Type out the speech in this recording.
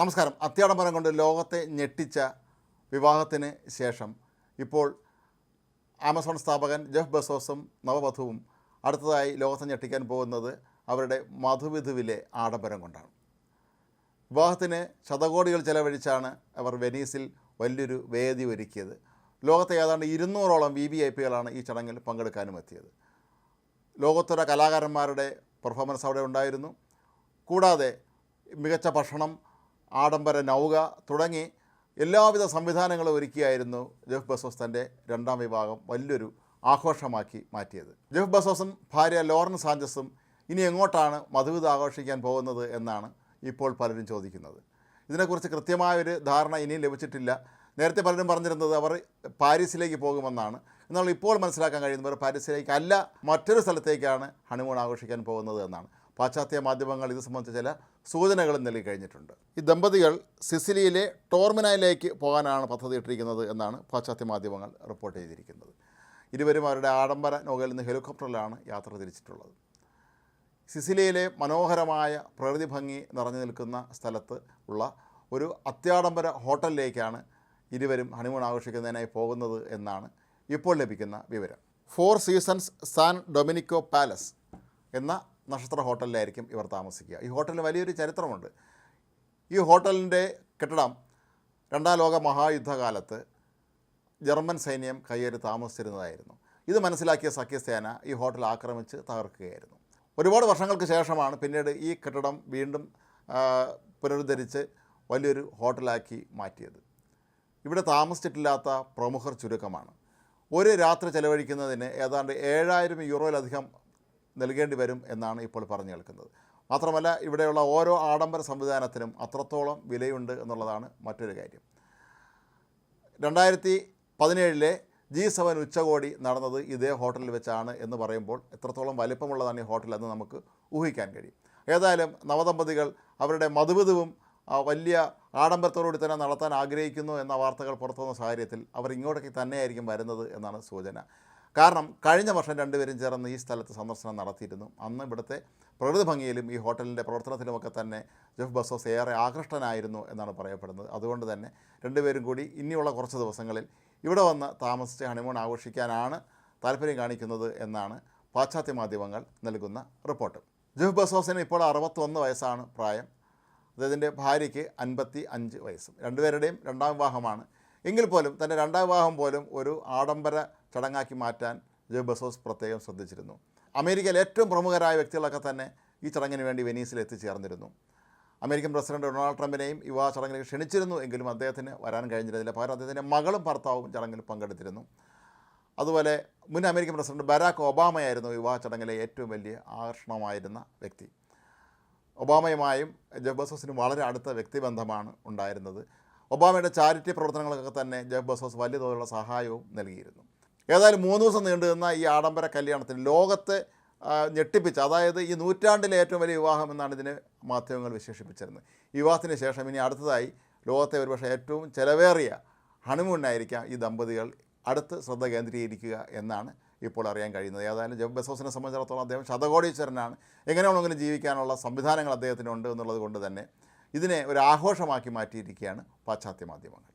നമസ്കാരം. അത്യാഡംബരം കൊണ്ട് ലോകത്തെ ഞെട്ടിച്ച വിവാഹത്തിന് ശേഷം ഇപ്പോൾ ആമസോൺ സ്ഥാപകൻ ജെഫ് ബെസോസും നവവധുവും അടുത്തതായി ലോകത്തെ ഞെട്ടിക്കാൻ പോകുന്നത് അവരുടെ മധുവിധുവിലെ ആഡംബരം കൊണ്ടാണ്. വിവാഹത്തിന് ശതകോടികൾ ചെലവഴിച്ചാണ് അവർ വെനീസിൽ വലിയൊരു വേദി ഒരുക്കിയത്. ലോകത്തെ ഏതാണ്ട് 200ഓളം VVIPകളാണ് ഈ ചടങ്ങിൽ പങ്കെടുക്കാനും എത്തിയത്. ലോകോത്തര കലാകാരന്മാരുടെ പെർഫോമൻസ് അവിടെ ഉണ്ടായിരുന്നു. കൂടാതെ മികച്ച ഭക്ഷണം, ആഡംബര നൗക തുടങ്ങി എല്ലാവിധ സംവിധാനങ്ങളും ഒരുക്കിയായിരുന്നു ജെഫ് ബെസോസ് തൻ്റെ രണ്ടാം വിവാഹം വലിയൊരു ആഘോഷമാക്കി മാറ്റിയത്. ജെഫ് ബെസോസും ഭാര്യ ലോറൻ സാഞ്ചസും ഇനി എങ്ങോട്ടാണ് മധുവിധു ആഘോഷിക്കാൻ പോകുന്നത് എന്നാണ് ഇപ്പോൾ പലരും ചോദിക്കുന്നത്. ഇതിനെക്കുറിച്ച് കൃത്യമായൊരു ധാരണ ഇനിയും ലഭിച്ചിട്ടില്ല. നേരത്തെ പലരും പറഞ്ഞിരുന്നത് അവർ പാരീസിലേക്ക് പോകുമെന്നാണ്. എന്നാൽ ഇപ്പോൾ മനസ്സിലാക്കാൻ കഴിയുന്നവർ പാരീസിലേക്ക് അല്ല, മറ്റൊരു സ്ഥലത്തേക്കാണ് ഹണിമൂൺ ആഘോഷിക്കാൻ പോകുന്നത് എന്നാണ്. പാശ്ചാത്യ മാധ്യമങ്ങൾ ഇത് സംബന്ധിച്ച ചില സൂചനകളും നൽകി കഴിഞ്ഞിട്ടുണ്ട്. ഈ ദമ്പതികൾ സിസിലിയിലെ ടോർമിനയിലേക്ക് പോകാനാണ് പദ്ധതിയിട്ടിരിക്കുന്നത് എന്നാണ് പാശ്ചാത്യ മാധ്യമങ്ങൾ റിപ്പോർട്ട് ചെയ്തിരിക്കുന്നത്. ഇരുവരും അവരുടെ ആഡംബര നൗകയിൽ നിന്ന് ഹെലികോപ്റ്ററിലാണ് യാത്ര തിരിച്ചിട്ടുള്ളത്. സിസിലിയിലെ മനോഹരമായ പ്രകൃതി ഭംഗി നിറഞ്ഞു നിൽക്കുന്ന സ്ഥലത്ത് ഉള്ള ഒരു അത്യാഡംബര ഹോട്ടലിലേക്കാണ് ഇരുവരും ഹണിമൂൺ ആഘോഷിക്കുന്നതിനായി പോകുന്നത് എന്നാണ് ഇപ്പോൾ ലഭിക്കുന്ന വിവരം. 4 സീസൺസ് സാൻ ഡൊമിനിക്കോ പാലസ് എന്ന നക്ഷത്ര ഹോട്ടലിലായിരിക്കും ഇവർ താമസിക്കുക. ഈ ഹോട്ടലിന് വലിയൊരു ചരിത്രമുണ്ട്. ഈ ഹോട്ടലിൻ്റെ കെട്ടിടം രണ്ടാം ലോക മഹായുദ്ധകാലത്ത് ജർമ്മൻ സൈന്യം കയ്യേറി താമസിച്ചിരുന്നതായിരുന്നു. ഇത് മനസ്സിലാക്കിയ സഖ്യസേന ഈ ഹോട്ടൽ ആക്രമിച്ച് തകർക്കുകയായിരുന്നു. ഒരുപാട് വർഷങ്ങൾക്ക് ശേഷമാണ് പിന്നീട് ഈ കെട്ടിടം വീണ്ടും പുനരുദ്ധരിച്ച് വലിയൊരു ഹോട്ടലാക്കി മാറ്റിയത്. ഇവിടെ താമസിച്ചിട്ടില്ലാത്ത പ്രമുഖർ ചുരുക്കമാണ്. ഒരു രാത്രി ചെലവഴിക്കുന്നതിന് ഏതാണ്ട് 7000 യൂറോയിലധികം നൽകേണ്ടി വരും എന്നാണ് ഇപ്പോൾ പറഞ്ഞു കേൾക്കുന്നത്. മാത്രമല്ല ഇവിടെയുള്ള ഓരോ ആഡംബര സംവിധാനത്തിനും അത്രത്തോളം വിലയുണ്ട് എന്നുള്ളതാണ് മറ്റൊരു കാര്യം. 2017 G7 ഉച്ചകോടി നടന്നത് ഇതേ ഹോട്ടലിൽ വെച്ചാണ് എന്ന് പറയുമ്പോൾ എത്രത്തോളം വലിപ്പമുള്ളതാണ് ഈ ഹോട്ടൽ എന്ന് നമുക്ക് ഊഹിക്കാൻ കഴിയും. ഏതായാലും നവദമ്പതികൾ അവരുടെ മധുവിധുവും വലിയ ആഡംബരത്തോടുകൂടി തന്നെ നടത്താൻ ആഗ്രഹിക്കുന്നു എന്ന വാർത്തകൾ പുറത്തുവന്ന സാഹചര്യത്തിൽ അവർ ഇങ്ങോട്ടേക്ക് തന്നെയായിരിക്കും വരുന്നത് എന്നാണ് സൂചന. കാരണം കഴിഞ്ഞ വർഷം രണ്ടുപേരും ചേർന്ന് ഈ സ്ഥലത്ത് സന്ദർശനം നടത്തിയിരുന്നു. അന്ന് ഇവിടുത്തെ പ്രകൃതി ഭംഗിയിലും ഈ ഹോട്ടലിൻ്റെ പ്രവർത്തനത്തിലുമൊക്കെ തന്നെ ജെഫ് ബെസോസ് ഏറെ ആകൃഷ്ടനായിരുന്നു എന്നാണ് പറയപ്പെടുന്നത്. അതുകൊണ്ട് തന്നെ രണ്ടുപേരും കൂടി ഇനിയുള്ള കുറച്ച് ദിവസങ്ങളിൽ ഇവിടെ വന്ന് താമസിച്ച് ഹണിമൂൺ ആഘോഷിക്കാനാണ് താല്പര്യം കാണിക്കുന്നത് എന്നാണ് പാശ്ചാത്യ മാധ്യമങ്ങൾ നൽകുന്ന റിപ്പോർട്ട്. ജെഫ് ബെസോസിന് ഇപ്പോൾ 61 വയസ്സാണ് പ്രായം. അദ്ദേഹത്തിൻ്റെ ഭാര്യയ്ക്ക് 55 വയസ്സും. രണ്ടുപേരുടെയും രണ്ടാം വിവാഹമാണ്. എങ്കിൽ പോലും തൻ്റെ രണ്ടാം വിവാഹം പോലും ഒരു ആഡംബര ചടങ്ങാക്കി മാറ്റാൻ ജെഫ് ബെസോസ് പ്രത്യേകം ശ്രദ്ധിച്ചിരുന്നു. അമേരിക്കയിലെ ഏറ്റവും പ്രമുഖരായ വ്യക്തികളൊക്കെ തന്നെ ഈ ചടങ്ങിന് വേണ്ടി വെനീസിൽ എത്തിച്ചേർന്നിരുന്നു. അമേരിക്കൻ പ്രസിഡന്റ് ഡൊണാൾഡ് ട്രംപിനെയും വിവാഹ ചടങ്ങിലേക്ക് ക്ഷണിച്ചിരുന്നു. എങ്കിലും അദ്ദേഹത്തിന് വരാൻ കഴിഞ്ഞിരുന്നില്ല. പകരം അദ്ദേഹത്തിൻ്റെ മകളും ഭർത്താവും ചടങ്ങിൽ പങ്കെടുത്തിരുന്നു. അതുപോലെ മുൻ അമേരിക്കൻ പ്രസിഡന്റ് ബരാക് ഒബാമയായിരുന്നു വിവാഹ ചടങ്ങിലെ ഏറ്റവും വലിയ ആകർഷണമായിരുന്ന വ്യക്തി. ഒബാമയുമായും ജെഫ് ബെസോസിന് വളരെ അടുത്ത വ്യക്തിബന്ധമാണ് ഉണ്ടായിരുന്നത്. ഒബാമയുടെ ചാരിറ്റി പ്രവർത്തനങ്ങളൊക്കെ തന്നെ ജെഫ് ബെസോസ് വലിയ തോതിലുള്ള സഹായവും നൽകിയിരുന്നു. ഏതായാലും 3 ദിവസം നീണ്ടു നിന്ന ഈ ആഡംബര കല്യാണത്തിന് ലോകത്തെ ഞെട്ടിപ്പിച്ച, അതായത് ഈ നൂറ്റാണ്ടിലെ ഏറ്റവും വലിയ വിവാഹം എന്നാണ് ഇതിനെ മാധ്യമങ്ങൾ വിശേഷിപ്പിച്ചിരുന്നത്. ഈ വിവാഹത്തിന് ശേഷം ഇനി അടുത്തതായി ലോകത്തെ ഒരുപക്ഷെ ഏറ്റവും ചിലവേറിയ ഹണിമൂണിനായിരിക്കാം ഈ ദമ്പതികൾ അടുത്ത് ശ്രദ്ധ കേന്ദ്രീകരിക്കുക എന്നാണ് ഇപ്പോൾ അറിയാൻ കഴിയുന്നത്. ഏതായാലും ജെഫ് ബെസോസിനെ സംബന്ധിച്ചിടത്തോളം അദ്ദേഹം ശതകോടീശ്വരനാണ്. എങ്ങനെയാണെങ്കിലും ജീവിക്കാനുള്ള സംവിധാനങ്ങൾ അദ്ദേഹത്തിനുണ്ട് എന്നുള്ളത് കൊണ്ട് തന്നെ ഇതിനെ ഒരു ആഘോഷമാക്കി മാറ്റിയിരിക്കുകയാണ് പാശ്ചാത്യ മാധ്യമങ്ങൾ.